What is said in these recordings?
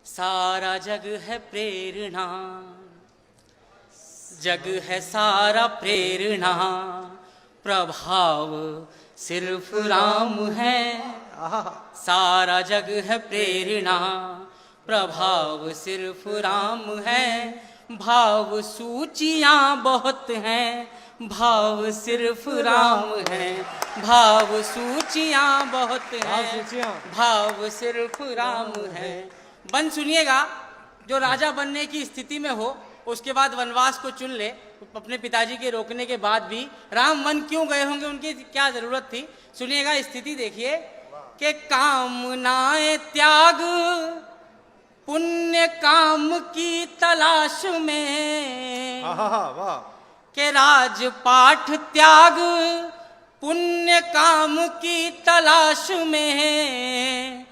सारा जग है प्रेरणा, जग है सारा प्रेरणा, प्रभाव सिर्फ राम है। सारा जग है प्रेरणा, प्रभाव सिर्फ राम है। भाव सूचियाँ बहुत हैं, भाव सिर्फ राम है। भाव सूचियाँ बहुत हैं, भाव सिर्फ राम है। बन सुनिएगा, जो राजा बनने की स्थिति में हो, उसके बाद वनवास को चुन ले, अपने पिताजी के रोकने के बाद भी राम वन क्यों गए होंगे, उनकी क्या जरूरत थी। सुनिएगा, स्थिति देखिए कि कामनाएं त्याग पुण्य काम की तलाश में, के राजपाठ त्याग पुण्य काम की तलाश में,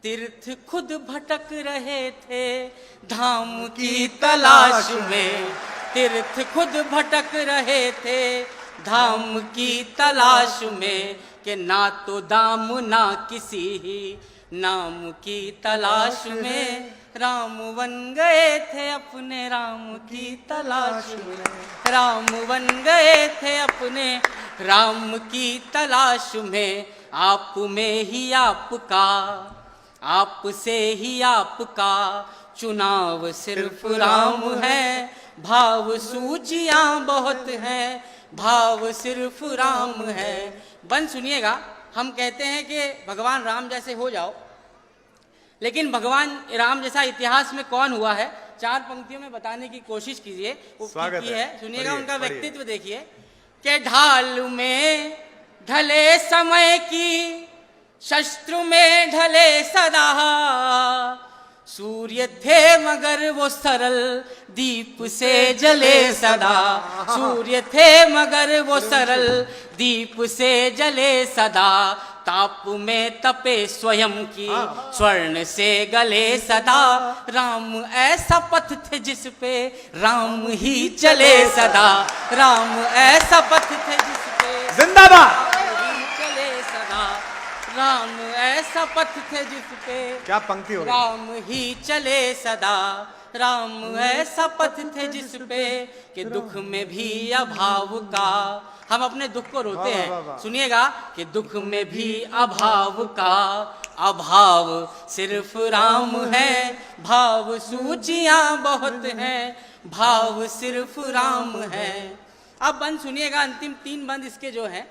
तीर्थ खुद भटक रहे थे धाम की तलाश में। तीर्थ खुद भटक रहे थे धाम की तलाश में, कि ना तो दाम ना किसी नाम की तलाश में। राम बन गए थे अपने राम की तलाश में, राम बन गए थे अपने राम की तलाश में। आप में ही आपका, आपसे ही आपका चुनाव सिर्फ राम है। भाव सूचियाँ बहुत हैं, भाव सिर्फ राम है। बन सुनिएगा, हम कहते हैं कि भगवान राम जैसे हो जाओ, लेकिन भगवान राम जैसा इतिहास में कौन हुआ है, चार पंक्तियों में बताने की कोशिश कीजिए। स्वागत है। सुनिएगा, उनका व्यक्तित्व देखिए कि ढाल में ढले समय की, शस्त्र में ढले सदा, सूर्य थे मगर वो सरल दीप से जले सदा। सूर्य थे मगर वो सरल दीप से जले सदा, ताप में तपे स्वयं की स्वर्ण से गले सदा। राम ऐसा पथ थे जिस पे राम ही चले सदा। राम ऐसा पथ थे जिस पे जिंदाबाद राम ऐसा पथ थे जिस पे क्या पंक्ति हो राम ही चले सदा। राम ऐसा पथ थे जिस पे कि दुख में भी अभाव का, हम अपने दुख को रोते हैं। सुनिएगा कि दुख में भी अभाव का अभाव सिर्फ राम है। भाव सूचियाँ बहुत हैं, भाव सिर्फ राम है। अब बंद सुनिएगा, अंतिम तीन बंद इसके जो हैं,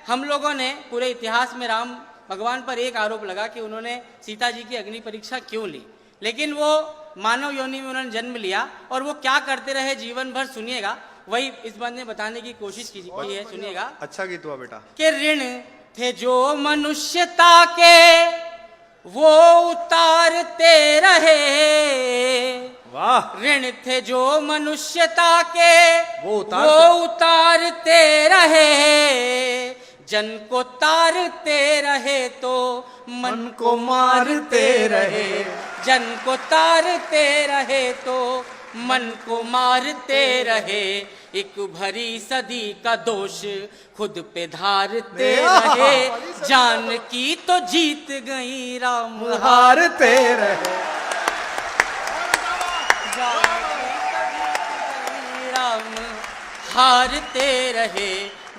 हम लोगों ने पूरे इतिहास में राम भगवान पर एक आरोप लगा कि उन्होंने सीता जी की अग्नि परीक्षा क्यों ली, लेकिन वो मानव योनि में उन्होंने जन्म लिया और वो क्या करते रहे जीवन भर। सुनिएगा, वही इस बंद में बताने की कोशिश की है। सुनिएगा, अच्छा गीत हुआ बेटा। कि ऋण थे जो मनुष्यता के वो उतारते रहे। वाह। ऋण थे जो मनुष्यता के वो उतारते रहे। जन को तारते रहे तो मन को मारते रहे। जन को तारते रहे तो मन को मारते रहे। एक भरी सदी का दोष खुद पे धारते रहे। जान की तो जीत गई राम हारते रहे। राम हारते रहे।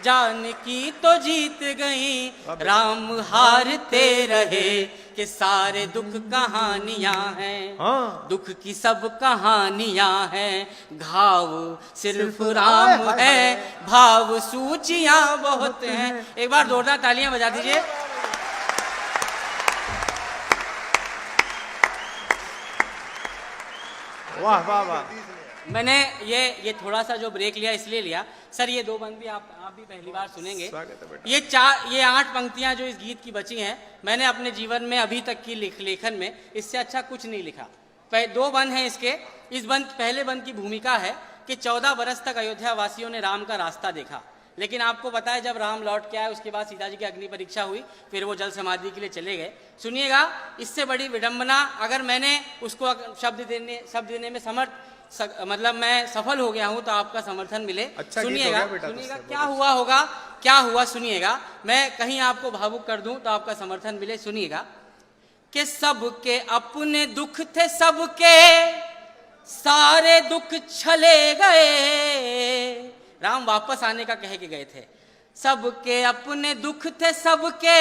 जान की तो जीत गई राम हारते रहे। कि सारे दुख कहानियां हैं, दुख की सब कहानियां हैं। घाव सिर्फ राम है, भाव सूचियां बहुत हैं। एक बार जोरदार तालियां बजा दीजिए। वाह वाह वाह। मैंने ये थोड़ा सा जो ब्रेक लिया इसलिए लिया सर, ये दो बंद भी आप भी पहली बार सुनेंगे। ये 8 पंक्तियां जो इस गीत की बची हैं, मैंने अपने जीवन में अभी तक की लेखन में इससे अच्छा कुछ नहीं लिखा। 2 बंद हैं इसके। पहले बंद की भूमिका है कि 14 बरस तक अयोध्या वासियों ने राम का रास्ता देखा, लेकिन आपको पता है जब राम लौट के आए उसके बाद सीता जी की अग्नि परीक्षा हुई, फिर वो जल समाधि के लिए चले गए। सुनिएगा, इससे बड़ी विडंबना, अगर मैंने उसको शब्द देने में मतलब मैं सफल हो गया हूं तो आपका समर्थन मिले। अच्छा सुनिएगा क्या हुआ होगा, क्या हुआ सुनिएगा। मैं कहीं आपको भावुक कर दूं तो आपका समर्थन मिले। सुनिएगा कि सबके अपने दुख थे, सबके सारे दुख छले गए। राम वापस आने का कह के गए थे। सबके अपने दुख थे, सबके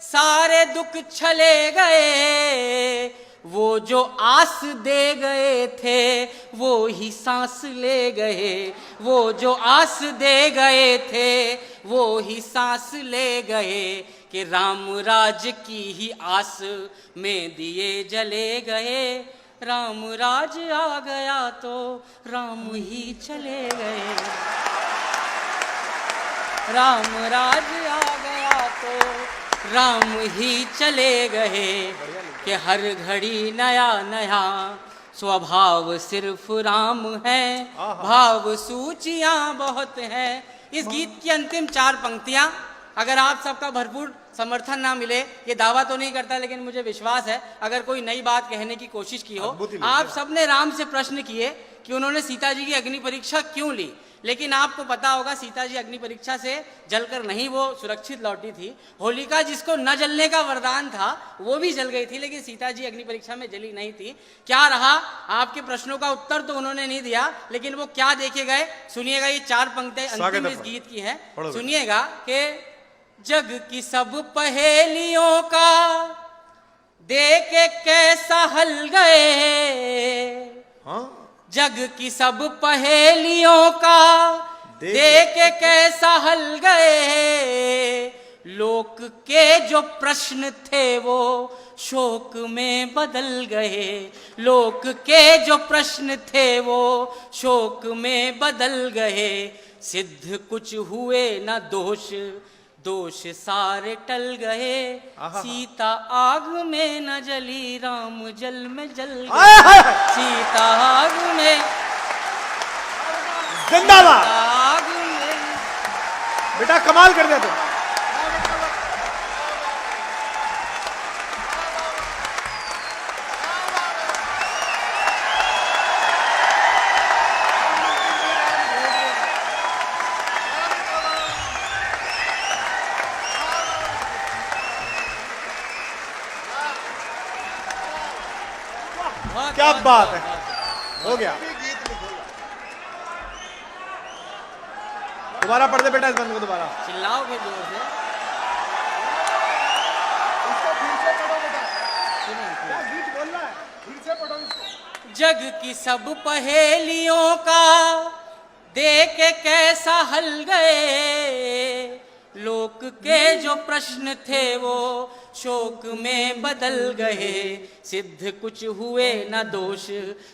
सारे दुख छले गए। वो जो आस दे गए थे वो ही सांस ले गए। वो जो आस दे गए थे वो ही सांस ले गए। कि राम राज की ही आस में दिए जले गए। राम राज आ गया तो राम ही चले गए। राम राज आ गया तो राम ही चले गए। कि हर घड़ी नया नया स्वभाव सिर्फ राम है। भाव सूचियां बहुत हैं। इस गीत की अंतिम 4 पंक्तियां, अगर आप सबका भरपूर समर्थन ना मिले, ये दावा तो नहीं करता लेकिन मुझे विश्वास है, अगर कोई नई बात कहने की कोशिश की हो। आप सबने राम से प्रश्न किए कि उन्होंने सीता जी की अग्नि परीक्षा क्यों ली, लेकिन आपको पता होगा सीता जी अग्नि परीक्षा से जलकर नहीं वो सुरक्षित लौटी थी। होलिका जिसको न जलने का वरदान था वो भी जल गई थी, लेकिन सीता जी अग्नि परीक्षा में जली नहीं थी। क्या रहा, आपके प्रश्नों का उत्तर तो उन्होंने नहीं दिया, लेकिन वो क्या देखे गए सुनिएगा। ये 4 पंक्तियां अंतिम इस गीत की है, सुनिएगा। कि जग की सब पहेलियों का देख के कैसा हल गए। जग की सब पहेलियों का देख के कैसा हल गए। लोक के जो प्रश्न थे वो शोक में बदल गए। लोक के जो प्रश्न थे वो शोक में बदल गए। सिद्ध कुछ हुए न दोष, दोष सारे टल गए। सीता आग में न जली, राम जल में जल गए। सीता आग में, जिंदाबाद। आग में। बेटा कमाल कर दिया तुम। क्या बात है, हो गया। दोबारा पढ़ दे बेटा इस बंद को, दोबारा चिल्लाओ फिर जोर से। जग की सब पहेलियों का देख के कैसा हल गए। लोक के जो प्रश्न थे वो शोक में बदल गए। सिद्ध कुछ हुए न दोष,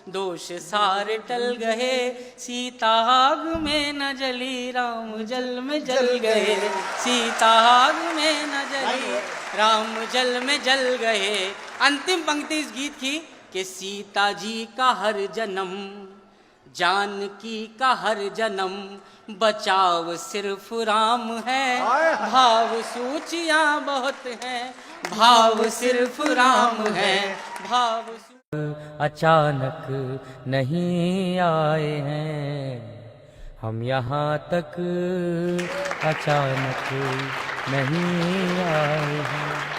दोष सारे टल गए। सीता आग में न जली, राम जल में जल गए। सीता आग में न जली, राम जल में जल गए। अंतिम पंक्ति इस गीत की कि सीता जी का हर जन्म, जानकी का हर जन्म, बचाव सिर्फ राम है। भाव सूचियां बहुत हैं, भाव सिर्फ राम है। भाव अचानक नहीं आए हैं हम यहाँ तक, अचानक नहीं आए हैं।